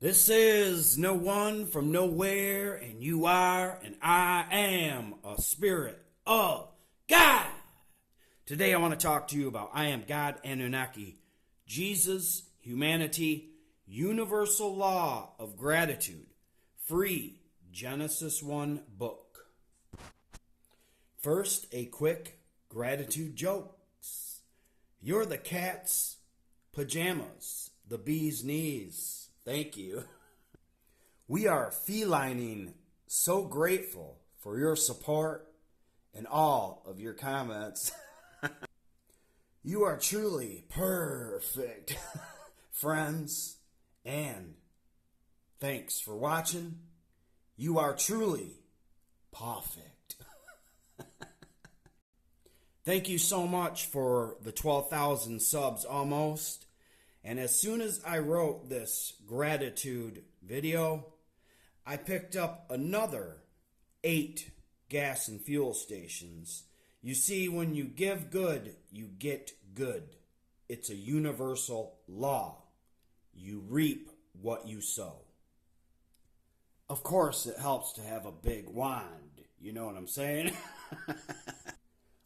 This is no one from nowhere, and you are, and I am a spirit of God. Today I want to talk to you about I am God, Anunnaki, Jesus, humanity, universal law of gratitude, free Genesis 1 book. First, a quick gratitude jokes. You're the cat's pajamas, the bee's knees. Thank you. We are felining so grateful for your support and all of your comments. You are truly perfect, friends, and thanks for watching. You are truly perfect. Thank you so much for the 12,000 subs almost. And as soon as I wrote this gratitude video, I picked up another 8 gas and fuel stations. You see, when you give good, you get good. It's a universal law. You reap what you sow. Of course, it helps to have a big wand. You know what I'm saying?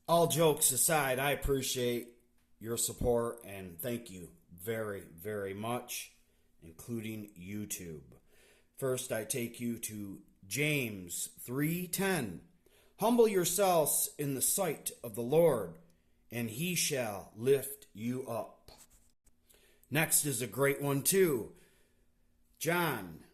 All jokes aside, I appreciate your support and thank you very, very much, including YouTube. First, I take you to James 3:10. Humble yourselves in the sight of the Lord, and he shall lift you up. Next is a great one too. John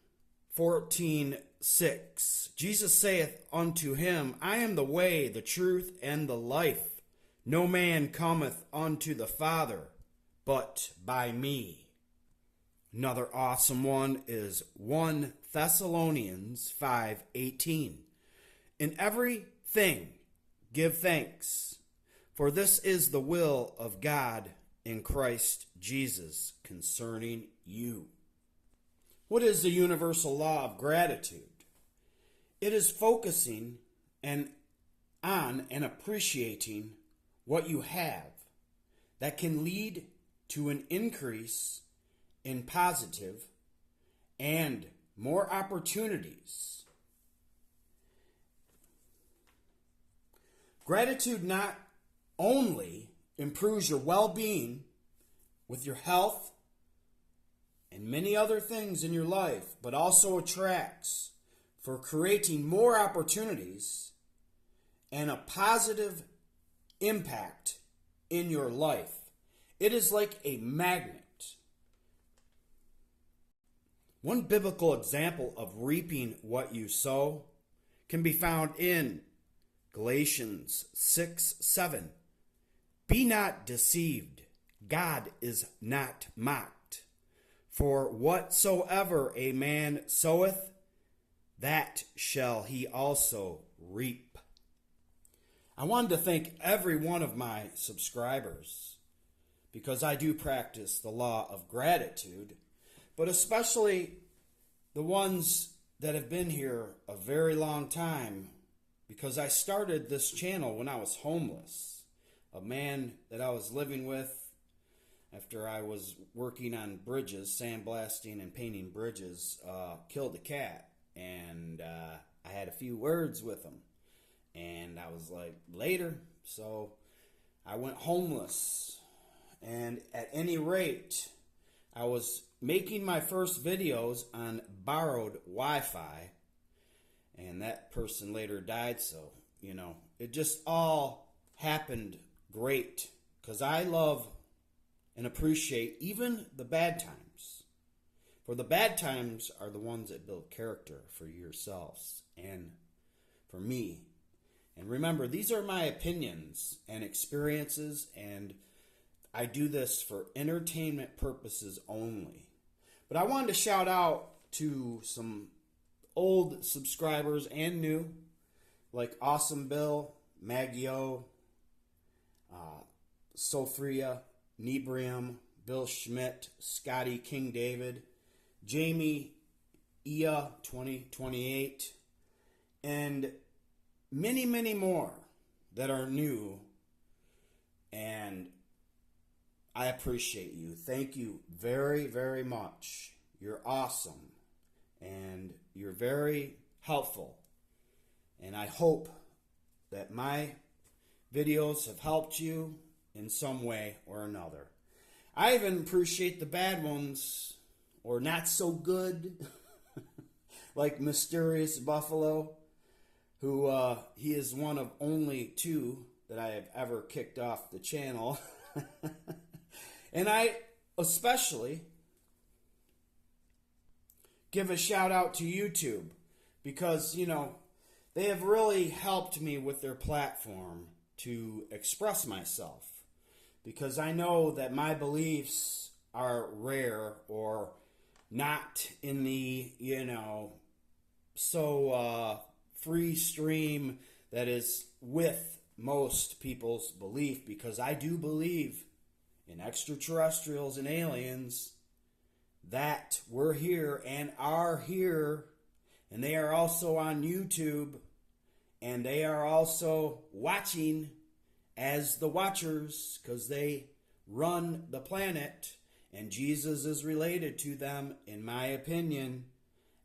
14:6. Jesus saith unto him, I am the way, the truth, and the life. No man cometh unto the Father but by me. Another awesome one is 1 Thessalonians 5:18. In everything give thanks, for this is the will of God in Christ Jesus concerning you. What is the universal law of gratitude? It is focusing on and appreciating what you have that can lead to an increase in positive and more opportunities. Gratitude not only improves your well-being with your health and many other things in your life, but also attracts for creating more opportunities and a positive impact in your life. It is like a magnet. One biblical example of reaping what you sow can be found in Galatians 6:7. Be not deceived, God is not mocked. For whatsoever a man soweth, that shall he also reap. I wanted to thank every one of my subscribers because I do practice the law of gratitude, but especially the ones that have been here a very long time, because I started this channel when I was homeless. A man that I was living with after I was working on bridges, sandblasting and painting bridges, killed a cat, and I had a few words with him, and I was like, later. So I went homeless. And at any rate, I was making my first videos on borrowed Wi-Fi, and that person later died, so, it just all happened great, because I love and appreciate even the bad times. For the bad times are the ones that build character for yourselves and for me. And remember, these are my opinions and experiences, and I do this for entertainment purposes only. But I wanted to shout out to some old subscribers and new, like Awesome Bill, Maggio, Sophria, Nebrium, Bill Schmidt, Scotty King David, Jamie Ia 2028, and many, many more that are new. And I appreciate you. Thank you very, very much. You're awesome. And you're very helpful. And I hope that my videos have helped you in some way or another. I even appreciate the bad ones, or not so good, like Mysterious Buffalo, who he is one of only two that I have ever kicked off the channel. And I especially give a shout out to YouTube because, they have really helped me with their platform to express myself. Because I know that my beliefs are rare or not in the, so free stream that is with most people's belief, because I do believe in extraterrestrials and aliens, that we're here and are here, and they are also on YouTube, and they are also watching as the watchers, because they run the planet, and Jesus is related to them, in my opinion,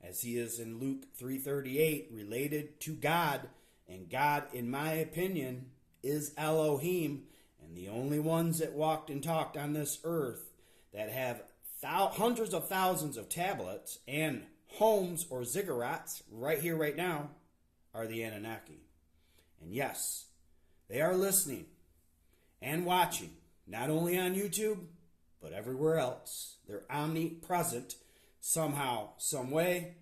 as he is in Luke 3:38, related to God. And God, in my opinion, is Elohim, and the only ones that walked and talked on this earth that have hundreds of thousands of tablets and homes or ziggurats right here, right now, are the Anunnaki. And yes, they are listening and watching, not only on YouTube, but everywhere else. They're omnipresent somehow, some way,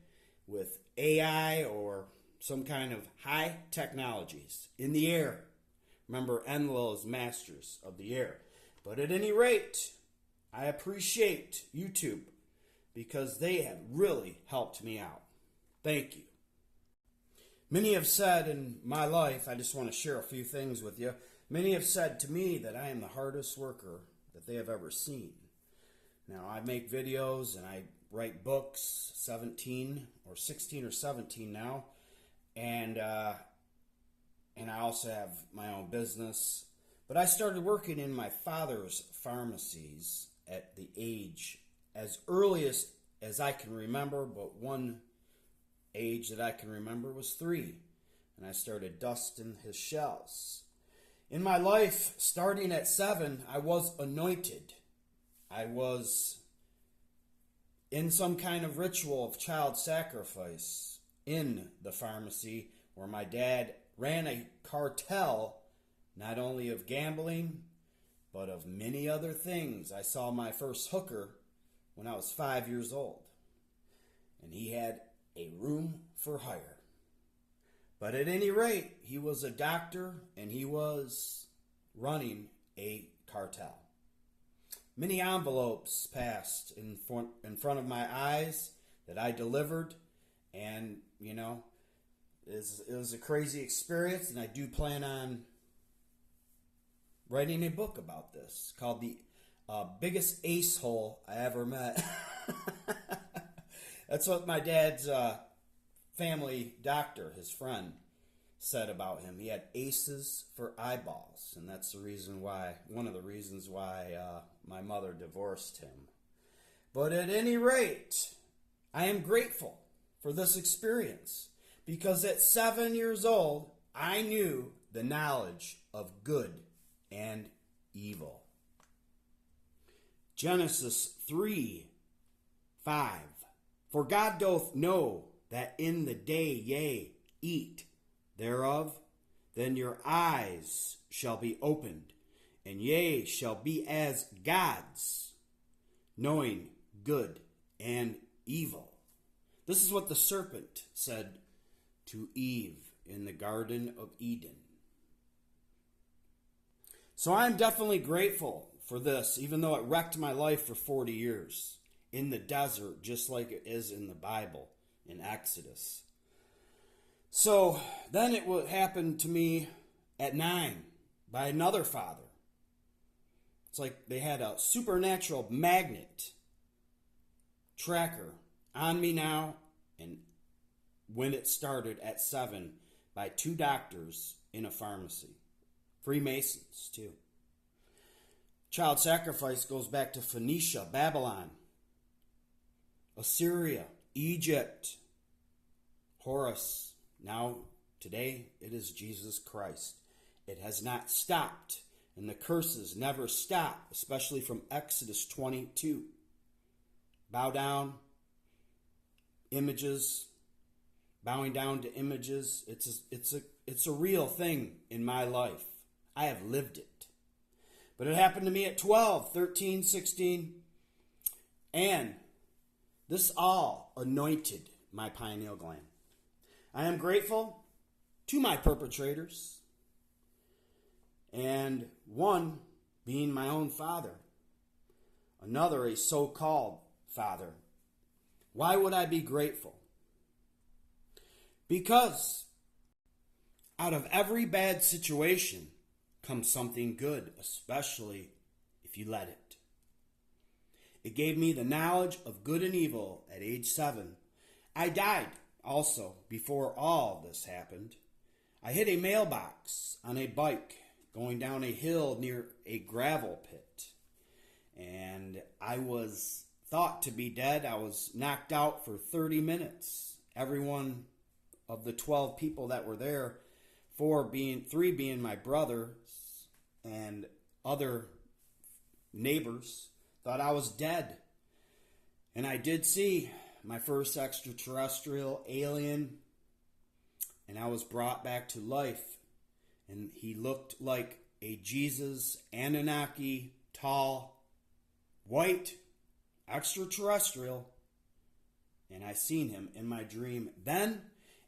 with AI or some kind of high technologies in the air. Remember, Enlil is masters of the air. But at any rate, I appreciate YouTube because they have really helped me out. Thank you. Many have said in my life, I just want to share a few things with you. Many have said to me that I am the hardest worker that they have ever seen. Now, I make videos and I write books, 16 or 17 now, and I also have my own business. But I started working in my father's pharmacies at the age as early as I can remember, but one age that I can remember was 3, and I started dusting his shelves. In my life, starting at 7, I was anointed. I was in some kind of ritual of child sacrifice in the pharmacy where my dad ran a cartel, not only of gambling, but of many other things. I saw my first hooker when I was 5 years old, and he had a room for hire. But at any rate, he was a doctor and he was running a cartel. Many envelopes passed in front of my eyes that I delivered, and it was a crazy experience, and I do plan on writing a book about this called The Biggest Ace Hole I Ever Met. That's what my dad's family doctor, his friend, said about him. He had aces for eyeballs, and that's one of the reasons why my mother divorced him. But at any rate, I am grateful for this experience, because at 7 years old, I knew the knowledge of good and evil. Genesis 3:5. For God doth know that in the day ye eat thereof, then your eyes shall be opened, and ye shall be as gods, knowing good and evil. This is what the serpent said to Eve in the Garden of Eden. So I'm definitely grateful for this, even though it wrecked my life for 40 years in the desert, just like it is in the Bible, in Exodus. So then it would happen to me at 9 by another father. It's like they had a supernatural magnet tracker on me now, and when it started at 7 by 2 doctors in a pharmacy. Freemasons, too. Child sacrifice goes back to Phoenicia, Babylon. Assyria, Egypt, Horus. Now, today, it is Jesus Christ. It has not stopped, and the curses never stop, especially from Exodus 22. Bow down, images, bowing down to images. It's a real thing in my life. I have lived it. But it happened to me at 12, 13, 16, and this all anointed my pineal gland. I am grateful to my perpetrators, and one being my own father, another a so-called father. Why would I be grateful? Because out of every bad situation comes something good, especially if you let it. It gave me the knowledge of good and evil at age 7. I died also before all this happened. I hit a mailbox on a bike going down a hill near a gravel pit. And I was thought to be dead. I was knocked out for 30 minutes. Everyone of the 12 people that were there, 3 being my brothers and other neighbors, thought I was dead. And I did see my first extraterrestrial alien, and I was brought back to life. And he looked like a Jesus Anunnaki, tall, white, extraterrestrial. And I seen him in my dream then,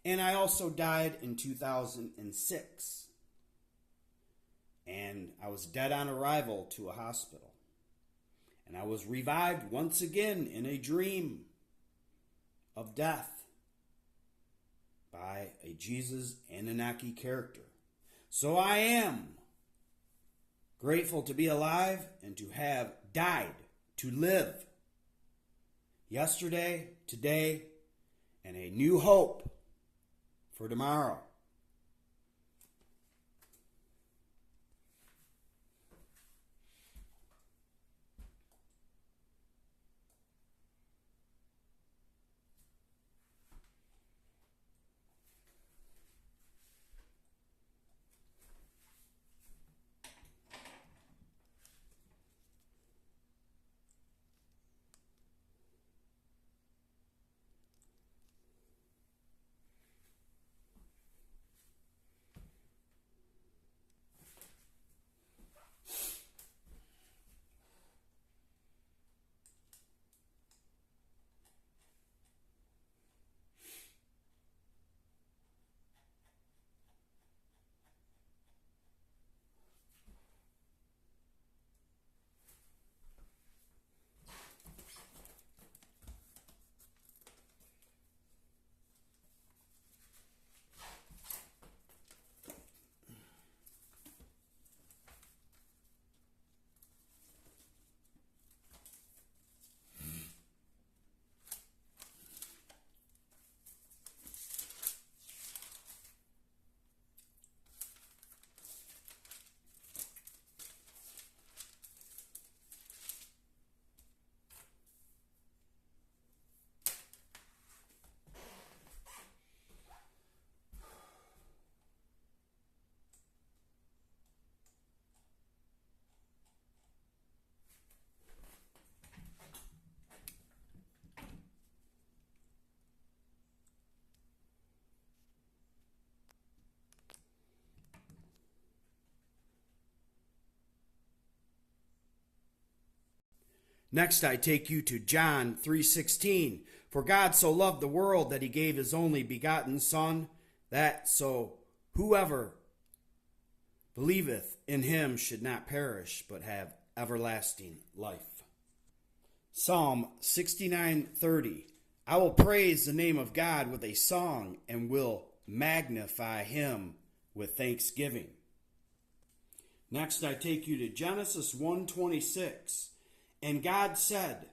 and I also died in 2006. And I was dead on arrival to a hospital. And I was revived once again in a dream of death by a Jesus Anunnaki character. So I am grateful to be alive and to have died, to live. Yesterday, today, and a new hope for tomorrow. Next, I take you to John 3:16. For God so loved the world that he gave his only begotten Son, that so whoever believeth in him should not perish, but have everlasting life. Psalm 69:30. I will praise the name of God with a song and will magnify him with thanksgiving. Next, I take you to Genesis 1:26. And God said,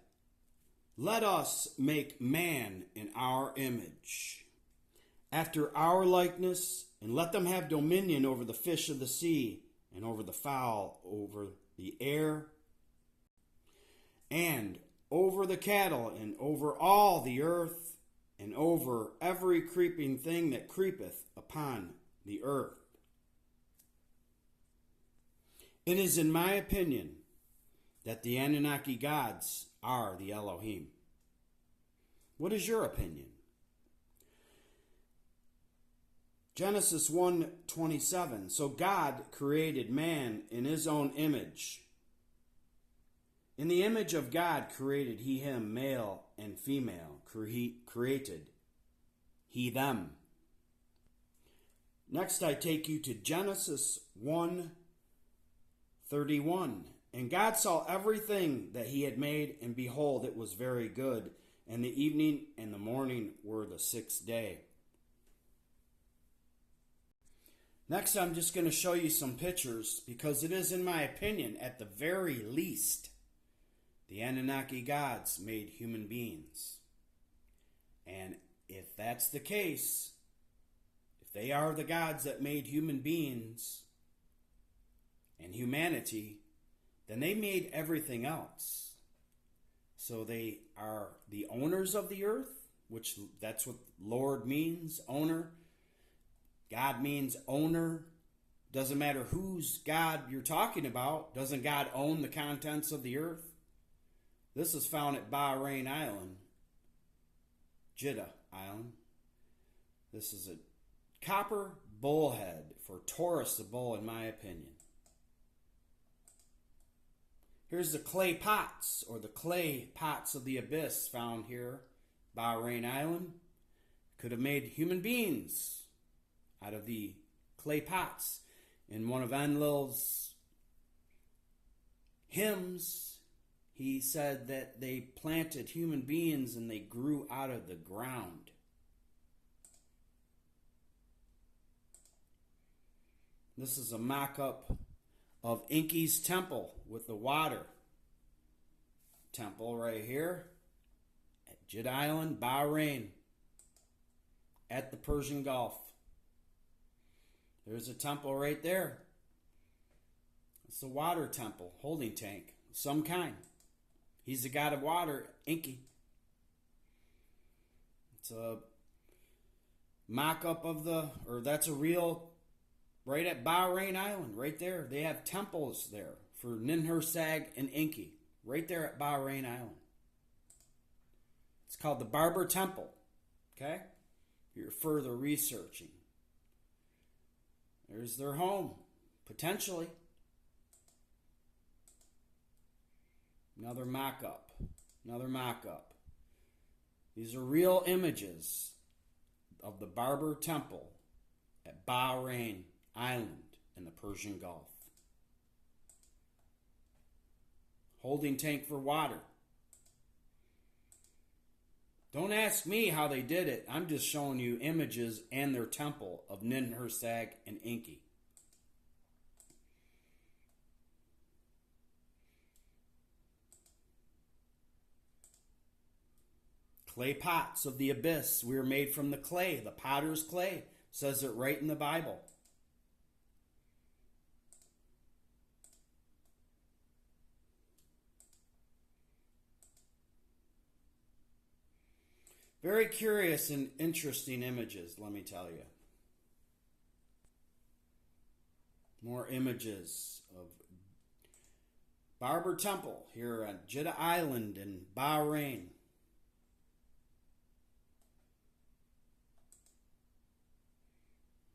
let us make man in our image, after our likeness, and let them have dominion over the fish of the sea, and over the fowl, over the air, and over the cattle, and over all the earth, and over every creeping thing that creepeth upon the earth. It is in my opinion that the Anunnaki gods are the Elohim. What is your opinion? Genesis 1:27. So God created man in his own image. In the image of God created he him, male and female. Created he them. Next I take you to Genesis 1:31. And God saw everything that he had made, and behold, it was very good. And the evening and the morning were the sixth day. Next, I'm just going to show you some pictures, because it is, in my opinion, at the very least, the Anunnaki gods made human beings. And if that's the case, if they are the gods that made human beings and humanity, then they made everything else. So they are the owners of the earth, which that's what Lord means, owner. God means owner. Doesn't matter whose God you're talking about. Doesn't God own the contents of the earth? This is found at Bahrain Island, Jeddah Island. This is a copper bullhead for Taurus the bull, in my opinion. Here's the clay pots, or the clay pots of the abyss, found here, Bahrain Island. Could have made human beings out of the clay pots. In one of Enlil's hymns, he said that they planted human beings and they grew out of the ground. This is a mock-up of Enki's temple with the water temple right here at Jeddah Island, Bahrain, at the Persian Gulf. There's a temple right there. It's a water temple, holding tank of some kind. He's the god of water, Enki. It's a mock-up of that's a real, right at Bahrain Island, right there. They have temples there for Ninhursag and Enki, right there at Bahrain Island. It's called the Barber Temple, okay? You're further researching. There's their home, potentially. Another mock-up. Another mock-up. These are real images of the Barber Temple at Bahrain Island in the Persian Gulf. Holding tank for water. Don't ask me how they did it. I'm just showing you images and their temple of Ninhursag and Enki. Clay pots of the abyss. We are made from the clay, the potter's clay. Says it right in the Bible. Very curious and interesting images, let me tell you. More images of Barber Temple here on Jeddah Island in Bahrain.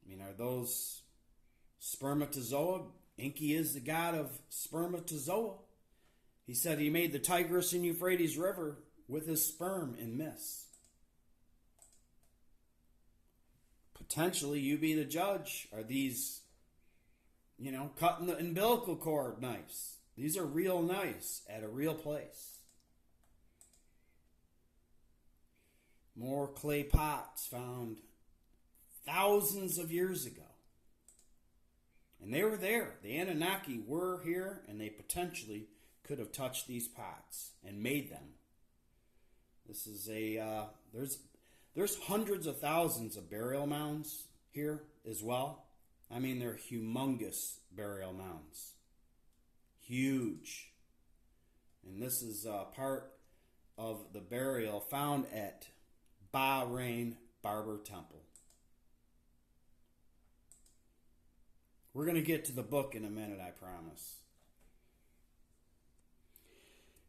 I mean, are those spermatozoa? Enki is the god of spermatozoa. He said he made the Tigris and Euphrates River with his sperm and mist. Potentially, you be the judge. Are these, cutting the umbilical cord knives? These are real knives at a real place. More clay pots found thousands of years ago. And they were there. The Anunnaki were here, and they potentially could have touched these pots and made them. This is there's hundreds of thousands of burial mounds here as well. I mean, they're humongous burial mounds. Huge. And this is part of the burial found at Bahrain Barber Temple. We're going to get to the book in a minute, I promise.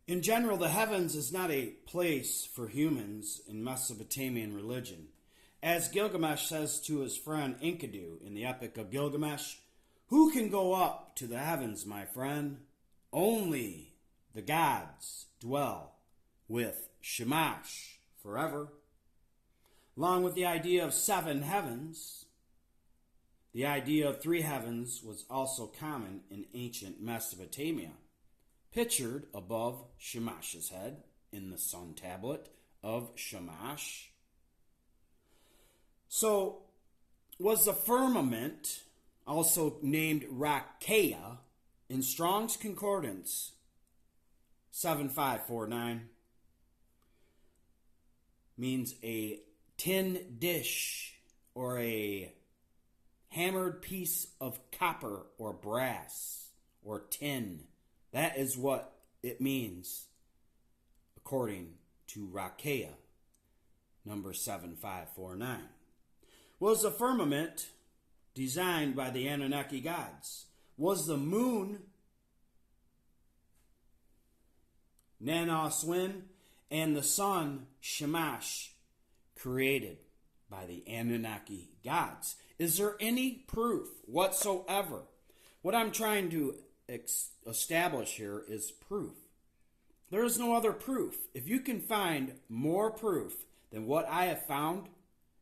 In general, the heavens is not a place for humans in Mesopotamian religion. As Gilgamesh says to his friend Enkidu in the Epic of Gilgamesh, "Who can go up to the heavens, my friend? Only the gods dwell with Shamash forever." Along with the idea of 7 heavens, the idea of 3 heavens was also common in ancient Mesopotamia, pictured above Shamash's head in the sun tablet of Shamash. So, was the firmament, also named Rakea, in Strong's Concordance 7549, means a tin dish or a hammered piece of copper or brass or tin. That is what it means according to Rakea, number 7549. Was the firmament designed by the Anunnaki gods? Was the moon, Nanoswin, and the sun, Shamash, created by the Anunnaki gods? Is there any proof whatsoever? What I'm trying to establish here is proof. There is no other proof. If you can find more proof than what I have found,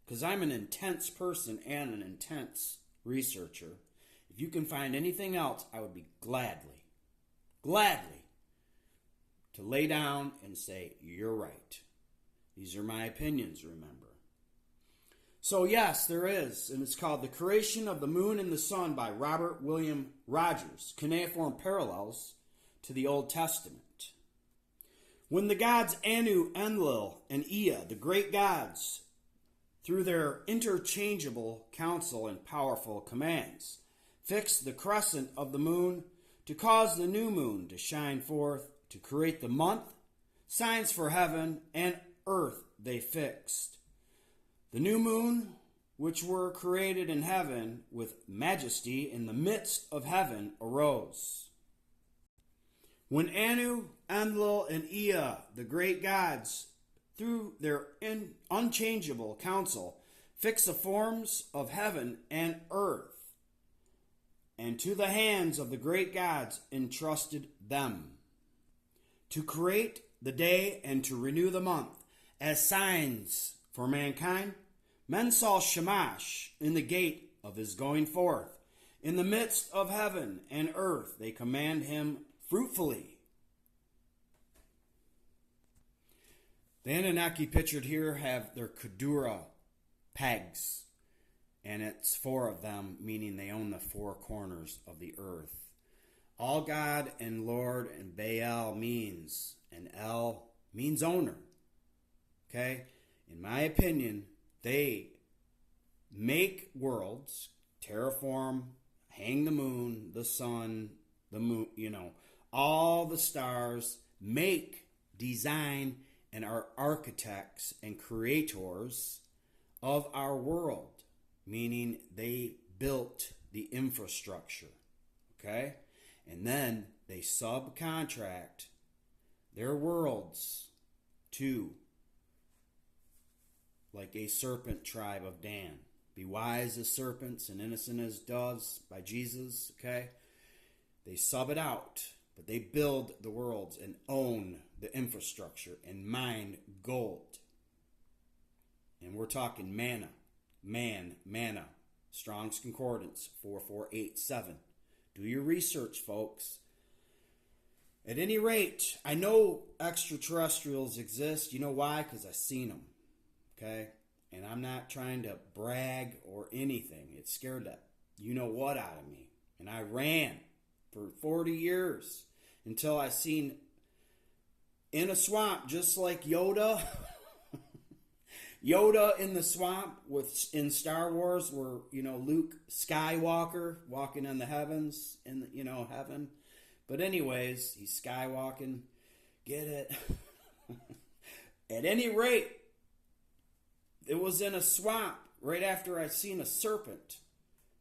because I'm an intense person and an intense researcher, if you can find anything else, I would be gladly to lay down and say, you're right. These are my opinions, remember. So yes, there is, and it's called The Creation of the Moon and the Sun by Robert William Rogers, Cuneiform Parallels to the Old Testament. When the gods Anu, Enlil, and Ea, the great gods, through their interchangeable counsel and powerful commands, fixed the crescent of the moon to cause the new moon to shine forth, to create the month, signs for heaven and earth they fixed. The new moon, which were created in heaven with majesty in the midst of heaven, arose. When Anu, Enlil, and Ea, the great gods, through their unchangeable counsel, fixed the forms of heaven and earth, and to the hands of the great gods entrusted them, to create the day and to renew the month, as signs for mankind, men saw Shamash in the gate of his going forth. In the midst of heaven and earth they command him fruitfully. The Anunnaki pictured here have their Kudura pegs, and it's 4 of them, meaning they own the 4 corners of the earth. All God and Lord and Baal means, and El means owner. Okay? In my opinion, they make worlds, terraform, hang the moon, the sun, the moon, all the stars, make, design, and are architects and creators of our world, meaning they built the infrastructure, okay? And then they subcontract their worlds to, like a serpent tribe of Dan. Be wise as serpents and innocent as doves by Jesus, okay? They sub it out, but they build the worlds and own the infrastructure and mine gold. And we're talking manna, manna. Strong's Concordance 4487. Do your research, folks. At any rate, I know extraterrestrials exist. You know why? Because I've seen them. Okay? And I'm not trying to brag or anything. It scared the you-know-what out of me. And I ran for 40 years until I seen in a swamp, just like Yoda. Yoda in the swamp in Star Wars, where Luke Skywalker walking in the heavens, in heaven. But anyways, he's skywalking. Get it? At any rate, it was in a swamp right after I'd seen a serpent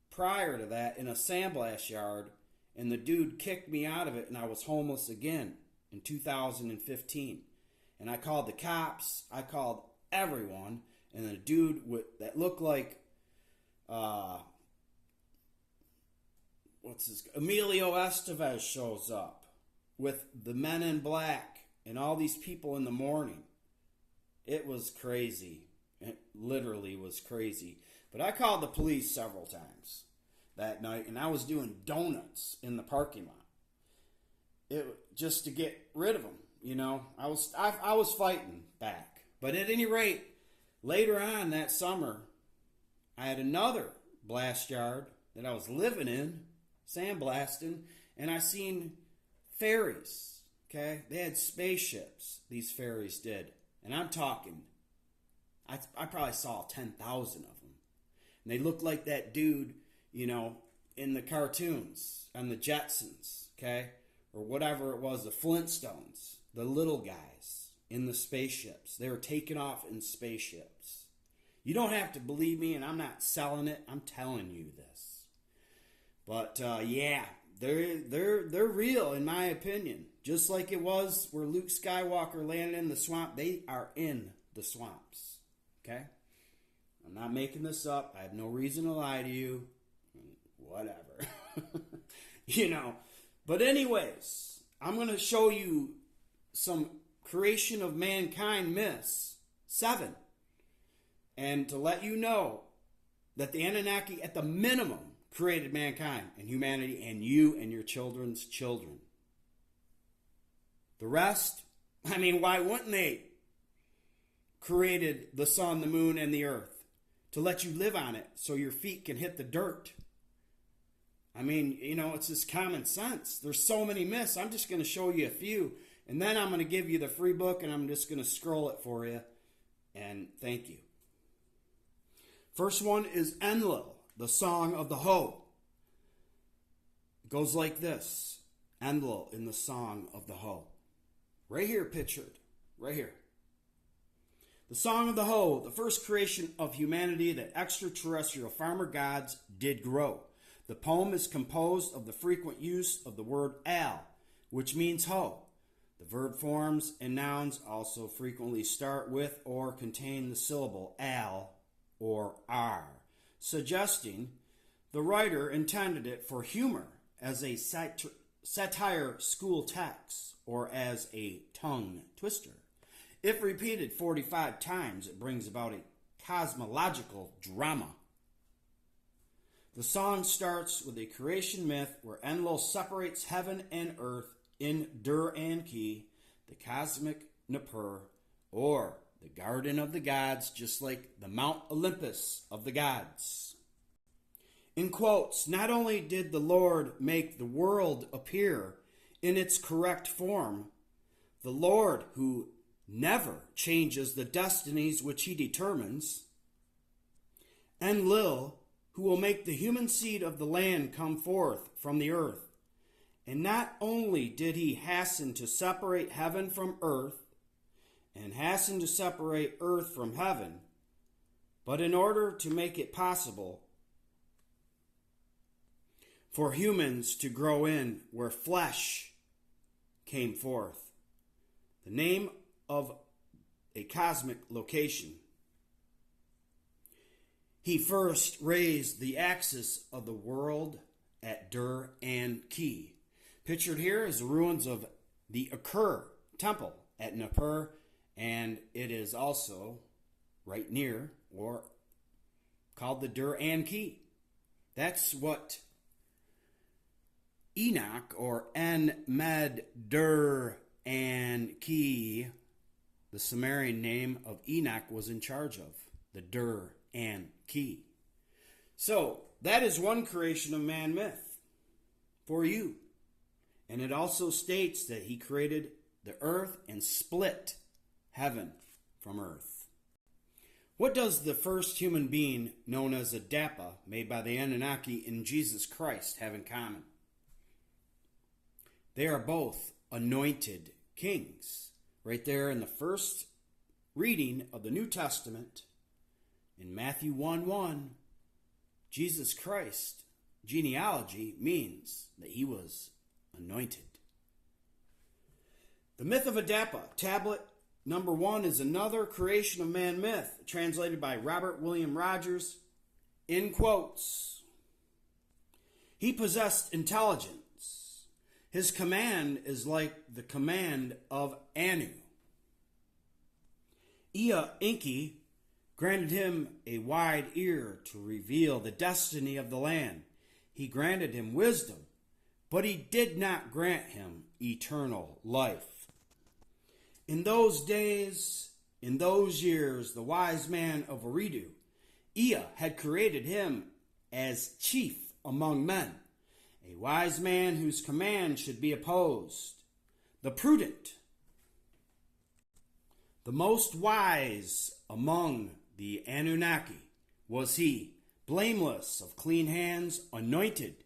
prior to that in a sandblast yard, and the dude kicked me out of it, and I was homeless again in 2015. And I called the cops, I called everyone, and the dude that looked like Emilio Estevez shows up with the men in black and all these people in the morning. It was crazy. It literally was crazy. But I called the police several times that night, and I was doing donuts in the parking lot, just to get rid of them. You know, I was fighting back. But at any rate, later on that summer, I had another blast yard that I was living in, sandblasting, and I seen fairies. Okay, they had spaceships. These fairies did, and I'm talking. I probably saw 10,000 of them, and they looked like that dude, you know, in the cartoons on the Jetsons, okay, or whatever it was, the Flintstones, the little guys in the spaceships. They were taking off in spaceships. You don't have to believe me, and I'm not selling it. I'm telling you this. But yeah, they're real in my opinion. Just like it was where Luke Skywalker landed in the swamp, they are in the swamps. Okay? I'm not making this up. I have no reason to lie to you. Whatever. You know. But anyways, I'm going to show you some creation of mankind myths. 7. And to let you know that the Anunnaki, at the minimum, created mankind and humanity and you and your children's children. The rest, I mean, why wouldn't they? Created the sun, the moon, and the earth to let you live on it so your feet can hit the dirt. I mean, you know, it's just common sense. There's so many myths. I'm just going to show you a few, and then I'm going to give you the free book, and I'm just going to scroll it for you. And thank you. First one is Enlil, the Song of the Hoe. It goes like this. Enlil in the Song of the Hoe. Right here pictured. Right here. The Song of the Hoe, the first creation of humanity that extraterrestrial farmer gods did grow. The poem is composed of the frequent use of the word al, which means hoe. The verb forms and nouns also frequently start with or contain the syllable al or r, suggesting the writer intended it for humor as a satire school text or as a tongue twister. If repeated 45 times, it brings about a cosmological drama. The song starts with a creation myth where Enlil separates heaven and earth in Dur-Anki, the cosmic Nippur, or the Garden of the Gods, just like the Mount Olympus of the gods. In quotes, not only did the Lord make the world appear in its correct form, the Lord, who never changes the destinies which he determines, Enlil, who will make the human seed of the land come forth from the earth. And not only did he hasten to separate heaven from earth, and hasten to separate earth from heaven, but in order to make it possible for humans to grow in where flesh came forth. The name of a cosmic location. He first raised the axis of the world at Dur-Anki. Pictured here is the ruins of the Akur temple at Nippur, and it is also right near, or called the Dur-Anki. That's what Enoch, or En-Med Dur-Anki, the Sumerian name of Enoch, was in charge of, the Dur-Anki. So, that is one creation of man myth for you. And it also states that he created the earth and split heaven from earth. What does the first human being, known as a Dappa, made by the Anunnaki and Jesus Christ, have in common? They are both anointed kings. Right there in the first reading of the New Testament, in Matthew 1:1, Jesus Christ genealogy means that he was anointed. The myth of Adapa, tablet number 1, is another creation of man myth, translated by Robert William Rogers, in quotes. He possessed intelligence. His command is like the command of Anu. Ea Enki granted him a wide ear to reveal the destiny of the land. He granted him wisdom, but he did not grant him eternal life. In those days, in those years, the wise man of Eridu, Ea, had created him as chief among men, a wise man whose command should be opposed. The prudent, the most wise among the Anunnaki was he, blameless, of clean hands, anointed,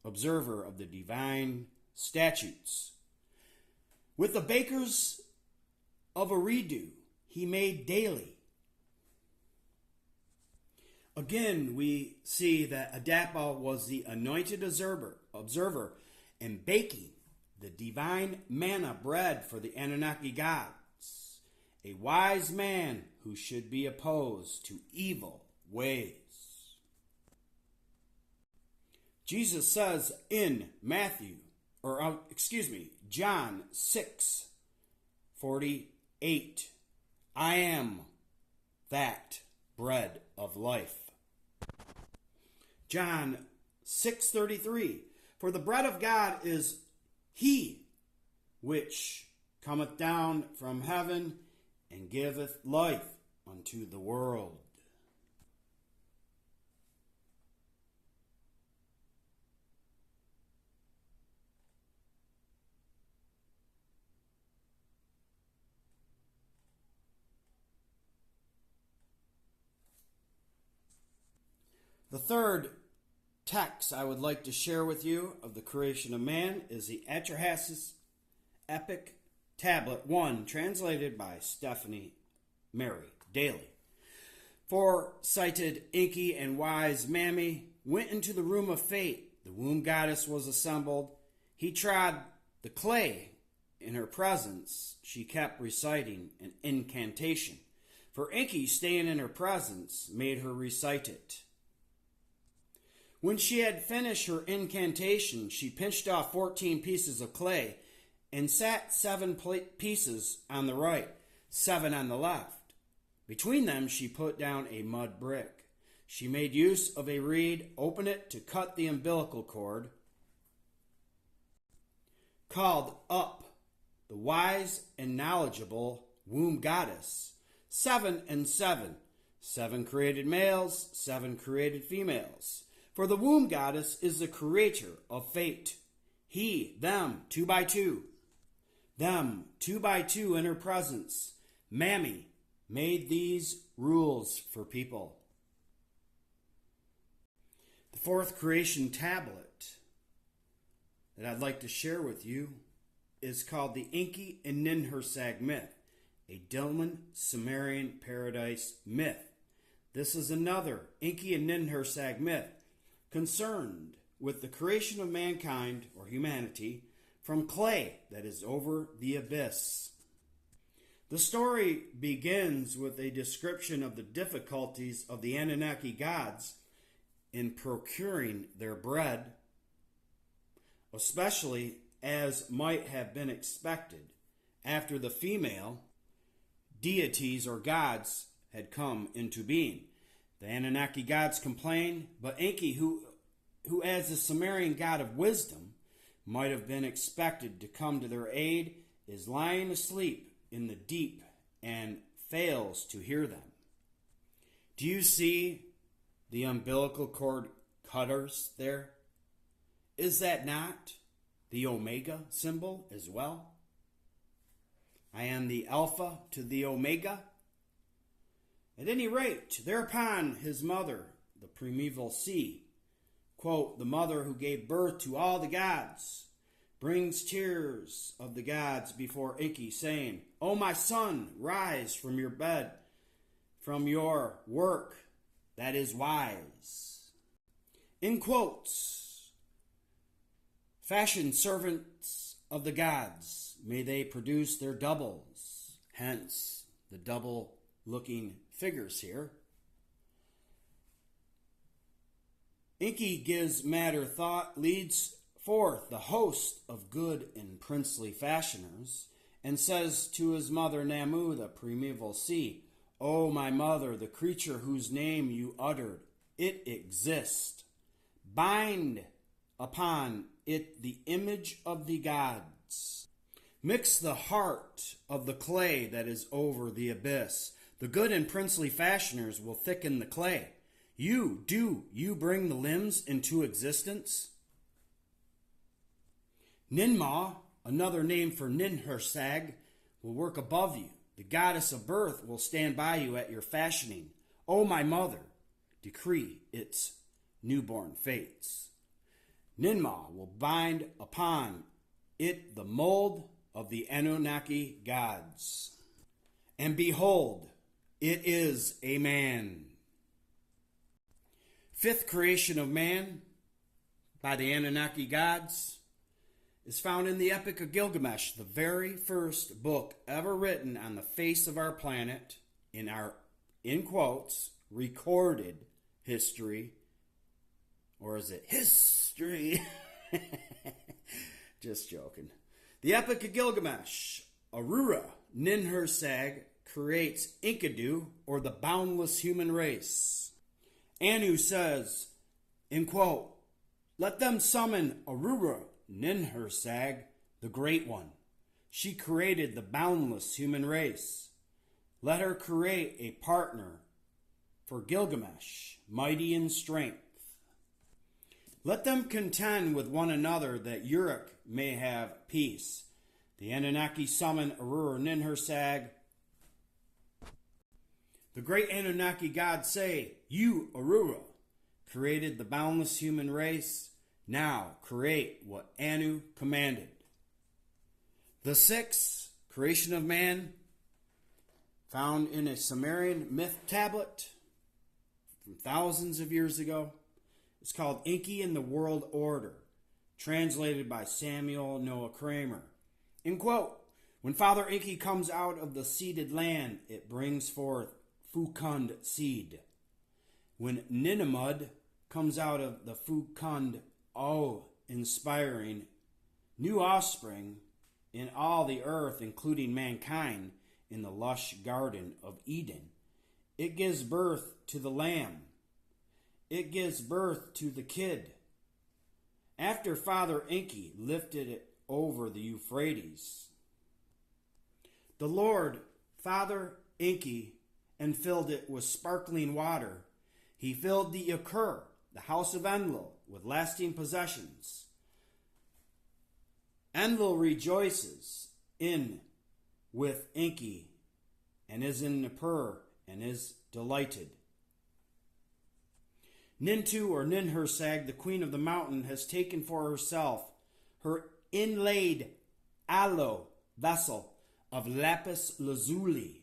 observer of the divine statutes. With the bakers of Eridu, he made daily. Again, we see that Adapa was the anointed observer in baking the divine manna bread for the Anunnaki gods, a wise man who should be opposed to evil ways. Jesus says in John 6:48, I am that bread of life. John 6:33, for the bread of God is he which cometh down from heaven and giveth life unto the world. The third text I would like to share with you of the creation of man is the Atrahasis Epic Tablet 1, translated by Stephanie Mary Daly. Foresighted Enki and wise Mammy went into the room of fate. The womb goddess was assembled. He trod the clay. In her presence, she kept reciting an incantation. For Enki, staying in her presence, made her recite it. When she had finished her incantation, she pinched off 14 pieces of clay and sat 7 pieces on the right, 7 on the left. Between them she put down a mud brick. She made use of a reed, opened it to cut the umbilical cord, called up the wise and knowledgeable womb goddess, 7 and 7, 7 created males, 7 created females. For the womb goddess is the creator of fate. He, them, 2 by 2. Them, 2 by 2 in her presence. Mammy made these rules for people. The fourth creation tablet that I'd like to share with you is called the Enki and Ninhursag myth, a Dilmun Sumerian paradise myth. This is another Enki and Ninhursag myth concerned with the creation of mankind or humanity from clay that is over the abyss. The story begins with a description of the difficulties of the Anunnaki gods in procuring their bread, especially as might have been expected after the female deities or gods had come into being. The Anunnaki gods complained, but Enki, who as the Sumerian god of wisdom might have been expected to come to their aid, is lying asleep in the deep and fails to hear them. Do you see the umbilical cord cutters there? Is that not the Omega symbol as well? I am the Alpha to the Omega. At any rate, thereupon his mother, the primeval sea, quote, the mother who gave birth to all the gods, brings tears of the gods before Enki, saying, O my son, rise from your bed, from your work that is wise. In quotes, fashion servants of the gods, may they produce their doubles, hence the double looking figures here. Inky gives matter thought, leads forth the host of good and princely fashioners, and says to his mother Namu, the primeval sea, O my mother, the creature whose name you uttered, it exists. Bind upon it the image of the gods. Mix the heart of the clay that is over the abyss. The good and princely fashioners will thicken the clay. You bring the limbs into existence? Ninmah, another name for Ninhursag, will work above you. The goddess of birth will stand by you at your fashioning. O my mother, decree its newborn fates. Ninmah will bind upon it the mold of the Anunnaki gods. And behold, it is a man. Fifth creation of man by the Anunnaki gods is found in the Epic of Gilgamesh, the very first book ever written on the face of our planet in our, in quotes, recorded history. Or is it history? Just joking. The Epic of Gilgamesh, Arura Ninhursag creates Enkidu, or the boundless human race. Anu says, in quote, let them summon Arura Ninhursag, the Great One. She created the boundless human race. Let her create a partner for Gilgamesh, mighty in strength. Let them contend with one another that Uruk may have peace. The Anunnaki summon Arura Ninhursag. The great Anunnaki gods say, you, Arura, created the boundless human race. Now create what Anu commanded. The sixth creation of man, found in a Sumerian myth tablet from thousands of years ago, is called Enki and the World Order, translated by Samuel Noah Kramer. In quote, when Father Enki comes out of the seeded land, it brings forth fecund seed. When Ninamud comes out of the fecund, inspiring new offspring in all the earth, including mankind, in the lush garden of Eden, it gives birth to the lamb. It gives birth to the kid. After Father Enki lifted it over the Euphrates, the Lord, Father Enki, and filled it with sparkling water. He filled the Akur, the house of Enlil, with lasting possessions. Enlil rejoices in with Enki, and is in Nippur, and is delighted. Nintu, or Ninhursag, the queen of the mountain, has taken for herself her inlaid aloe vessel of lapis lazuli,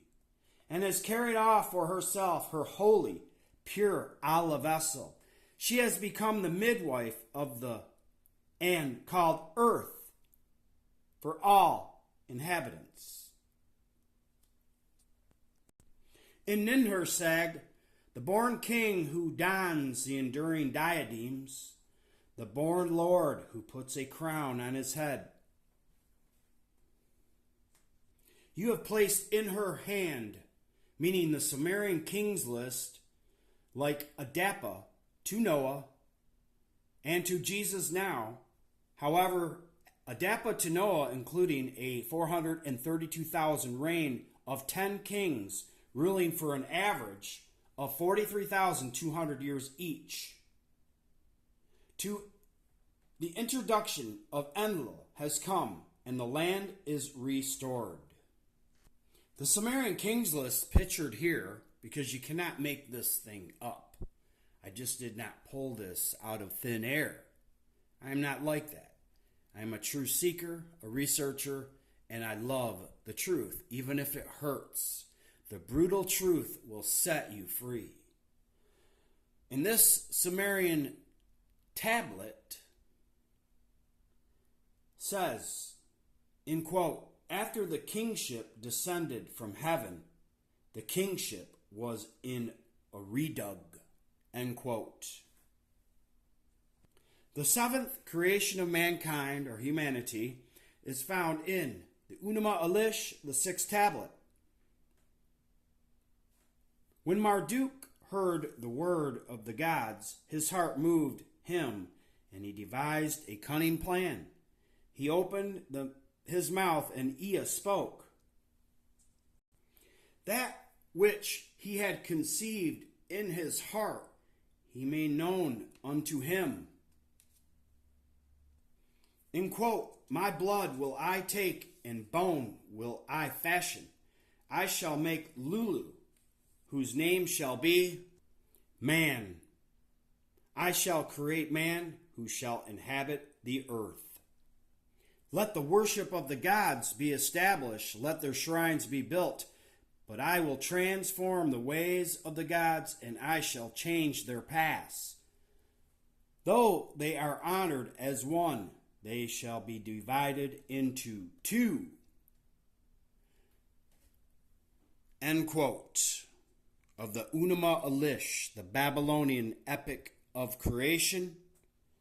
and has carried off for herself her holy, pure aloe vessel. She has become the midwife of the, and called Earth for all inhabitants. In Ninhursag, the born king who dons the enduring diadems, the born lord who puts a crown on his head. You have placed in her hand, meaning the Sumerian kings list, like Adapa to Noah and to Jesus now. However, Adapa to Noah, including a 432,000 reign of 10 kings, ruling for an average of 43,200 years each. To the introduction of Enlil has come, and the land is restored. The Sumerian kings list pictured here, because you cannot make this thing up. I just did not pull this out of thin air. I am not like that. I am a true seeker, a researcher, and I love the truth, even if it hurts. The brutal truth will set you free. In this Sumerian tablet says, in quote, after the kingship descended from heaven, the kingship was in Eridug, end quote. The seventh creation of mankind, or humanity, is found in the Unuma Elish, the sixth tablet. When Marduk heard the word of the gods, his heart moved him, and he devised a cunning plan. He opened his mouth, and Ea spoke. That which he had conceived in his heart, he made known unto him. In quote, my blood will I take, and bone will I fashion. I shall make Lulu, whose name shall be man. I shall create man, who shall inhabit the earth. Let the worship of the gods be established, let their shrines be built. But I will transform the ways of the gods, and I shall change their paths. Though they are honored as one, they shall be divided into two. End quote. Of the Unuma Elish, the Babylonian epic of creation,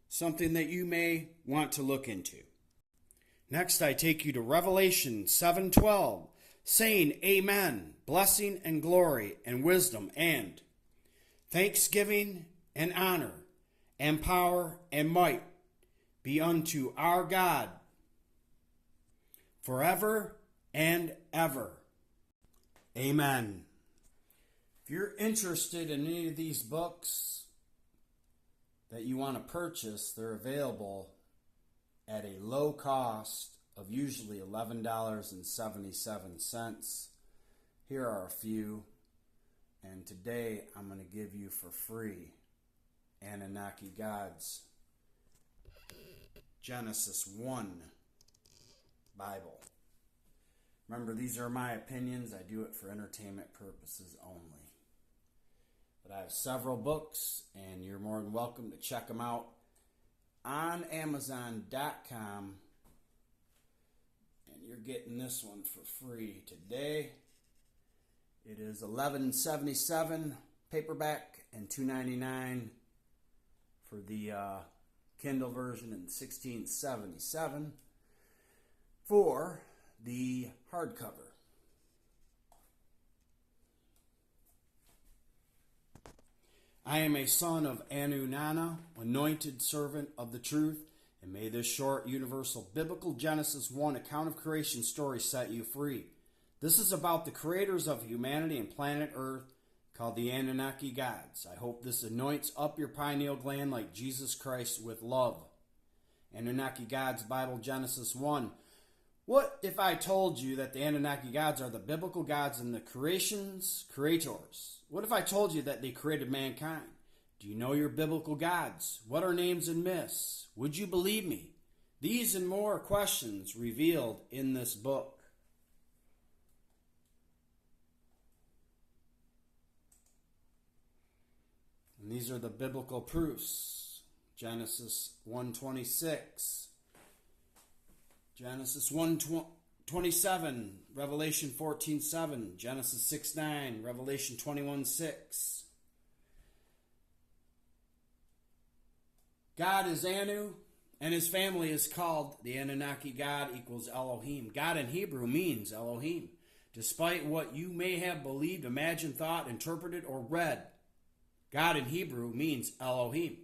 something that you may want to look into. Next, I take you to Revelation 7:12, saying, Amen, blessing and glory and wisdom and thanksgiving and honor and power and might be unto our God forever and ever. Amen. If you're interested in any of these books that you want to purchase, they're available at a low cost of usually $11.77. Here are a few, and today I'm going to give you for free Anunnaki Gods Genesis 1 Bible. Remember, these are my opinions. I do it for entertainment purposes only. But I have several books, and you're more than welcome to check them out on Amazon.com. And you're getting this one for free today. It is $11.77 paperback and $2.99 for the Kindle version, and $16.77 for the hardcover. I am a son of Anunnaki, anointed servant of the truth, and may this short, universal, biblical Genesis 1 account of creation story set you free. This is about the creators of humanity and planet Earth, called the Anunnaki Gods. I hope this anoints up your pineal gland like Jesus Christ with love. Anunnaki Gods Bible Genesis 1. What if I told you that the Anunnaki Gods are the biblical gods and the creation's creators? What if I told you that they created mankind? Do you know your biblical gods? What are names and myths? Would you believe me? These and more questions revealed in this book. And these are the biblical proofs. Genesis 1:26. Genesis 1:27, Revelation 14:7, Genesis 6:9, Revelation 21:6. God is Anu, and his family is called the Anunnaki. God equals Elohim. God in Hebrew means Elohim. Despite what you may have believed, imagined, thought, interpreted, or read, God in Hebrew means Elohim.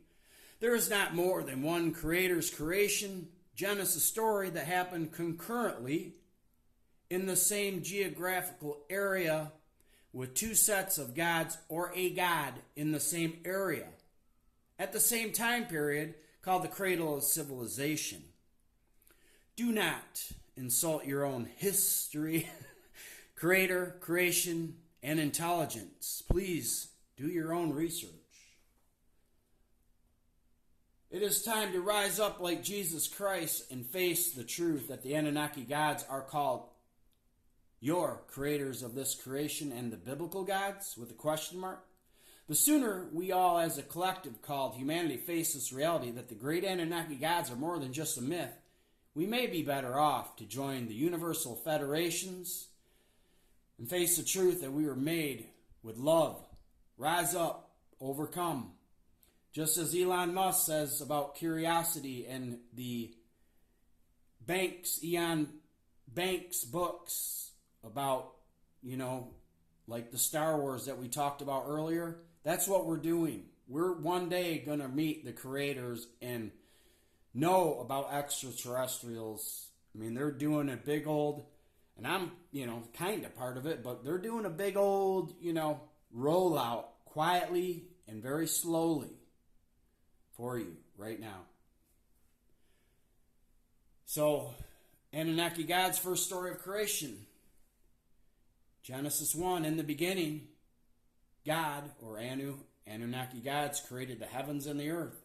There is not more than one creator's creation Genesis story that happened concurrently in the same geographical area with two sets of gods or a god in the same area at the same time period, called the cradle of civilization. Do not insult your own history, creator, creation, and intelligence. Please do your own research. It is time to rise up like Jesus Christ and face the truth that the Anunnaki gods are called your creators of this creation and the biblical gods with a question mark. The sooner we all as a collective called humanity face this reality that the great Anunnaki gods are more than just a myth, we may be better off to join the universal federations and face the truth that we were made with love. Rise up, overcome. Just as Elon Musk says about curiosity and the Elon Banks books about, like the Star Wars that we talked about earlier, that's what we're doing. We're one day going to meet the creators and know about extraterrestrials. I mean, they're doing a big old, and I'm, kind of part of it, but they're doing a big old, rollout quietly and very slowly for you right now. So, Anunnaki gods, first story of creation. Genesis 1, in the beginning, God, or Anunnaki gods, created the heavens and the earth.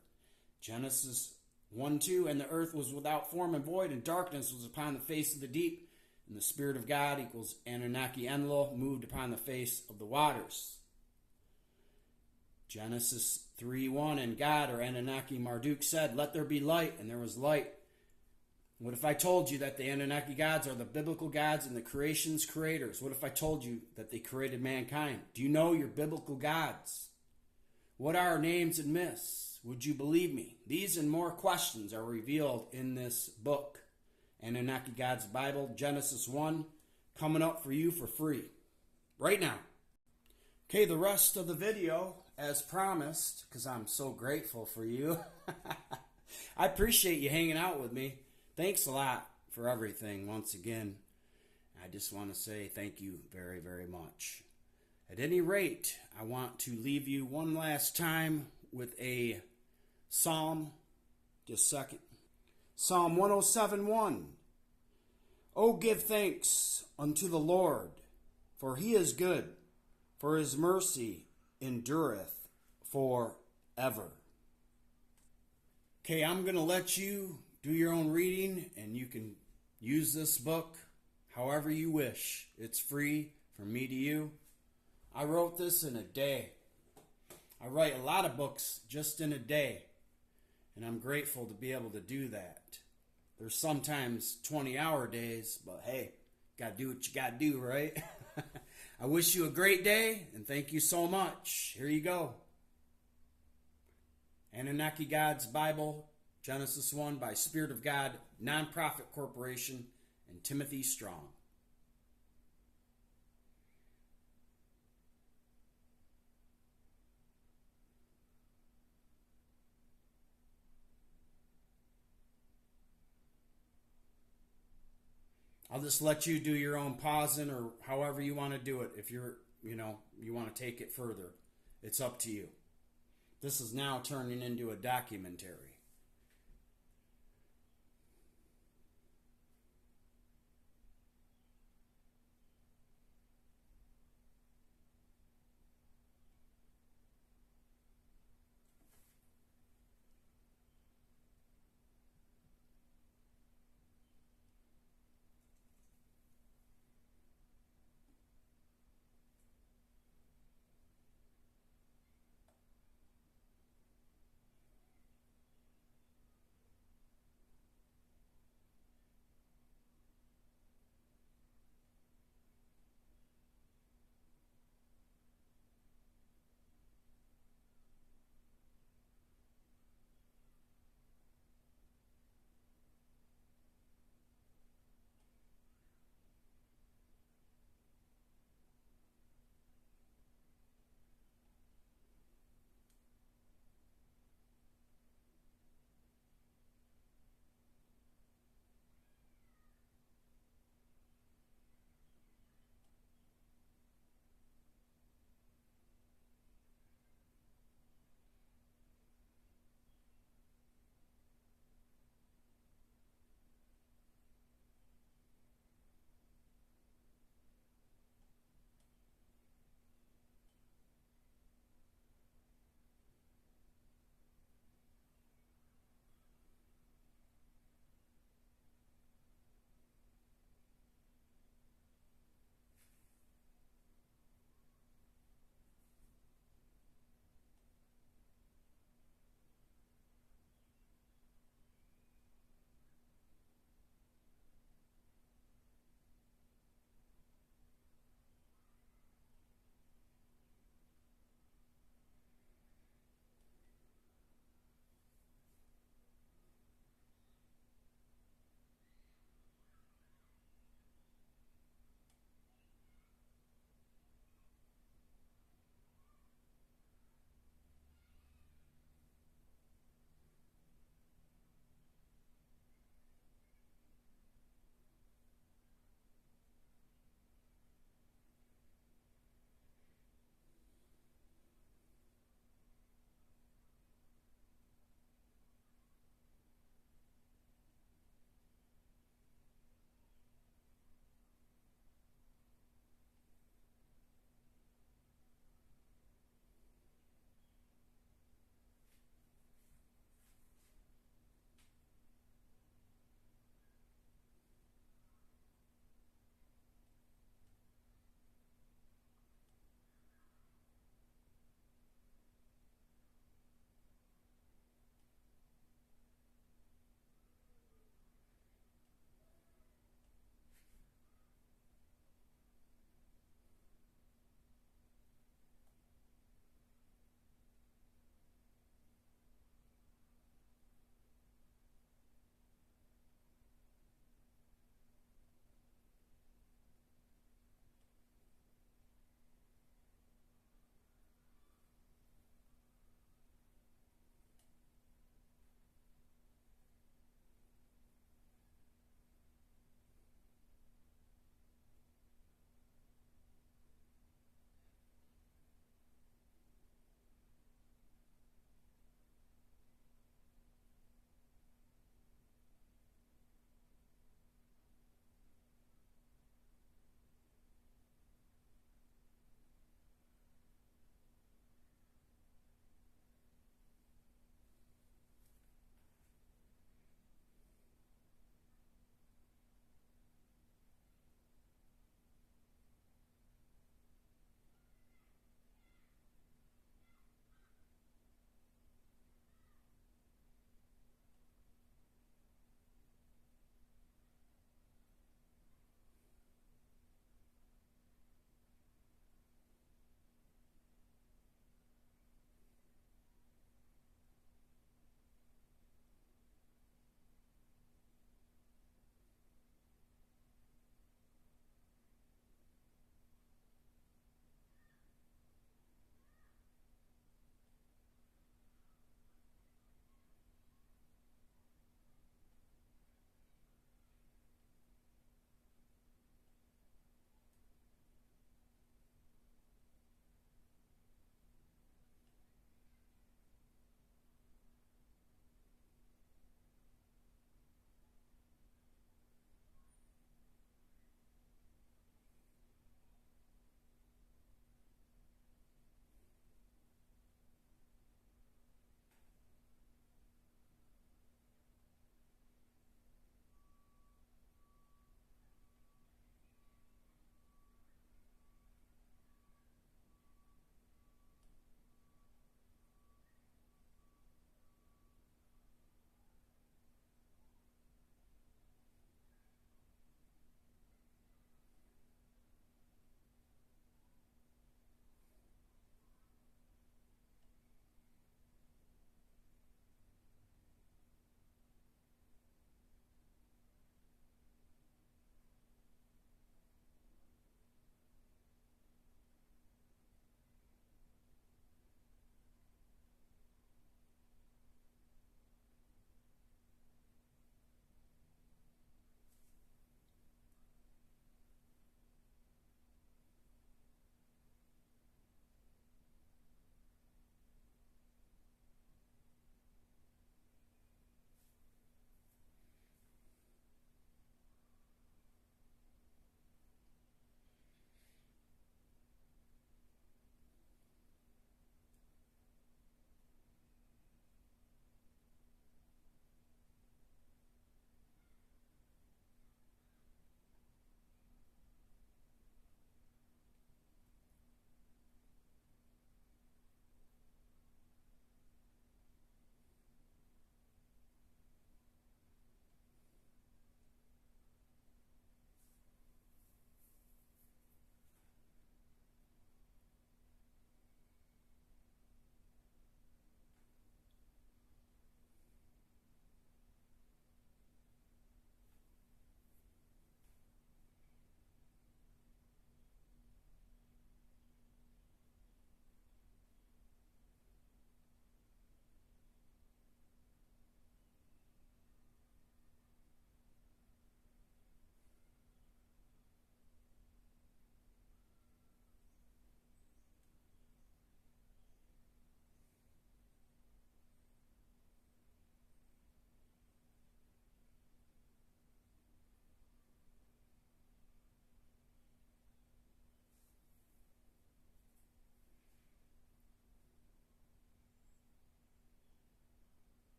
Genesis 1:2, and the earth was without form and void, and darkness was upon the face of the deep, and the Spirit of God equals Anunnaki Enlil, moved upon the face of the waters. Genesis 3:1, and God, or Anunnaki Marduk, said, "Let there be light," and there was light. What if I told you that the Anunnaki gods are the biblical gods and the creation's creators? What if I told you that they created mankind? Do you know your biblical gods? What are our names and myths? Would you believe me? These and more questions are revealed in this book, Anunnaki Gods Bible, Genesis 1, coming up for you for free right now. Okay, the rest of the video, as promised, because I'm so grateful for you. I appreciate you hanging out with me. Thanks a lot for everything once again. I just want to say thank you very, very much. At any rate, I want to leave you one last time with a psalm. Just a second. Psalm 107:1. Oh, give thanks unto the Lord, for he is good, for his mercy endureth forever. Okay, I'm going to let you do your own reading, and you can use this book however you wish. It's free from me to you. I wrote this in a day. I write a lot of books just in a day, and I'm grateful to be able to do that. There's sometimes 20-hour days, but hey, gotta do what you gotta do, right? I wish you a great day, and thank you so much. Here you go. Anunnaki Gods Bible, Genesis 1 by Spirit of God, Nonprofit Corporation, and Timothy Strong. I'll just let you do your own pausing or however you want to do it. If you're, you want to take it further, it's up to you. This is now turning into a documentary.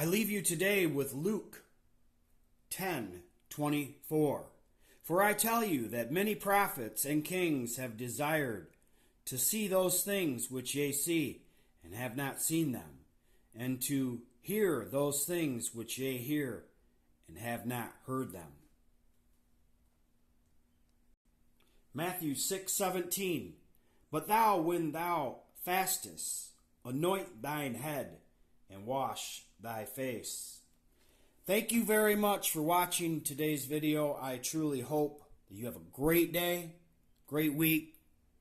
I leave you today with Luke 10:24. For I tell you that many prophets and kings have desired to see those things which ye see, and have not seen them, and to hear those things which ye hear, and have not heard them. Matthew 6:17. But thou, when thou fastest, anoint thine head, and wash thy face. Thank you very much for watching today's video. I truly hope that you have a great day, great week,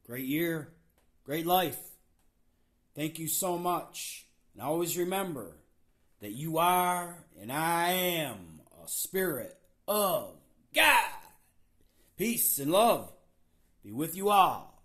great year, great life. Thank you so much. And always remember that you are and I am a spirit of God. Peace and love be with you all.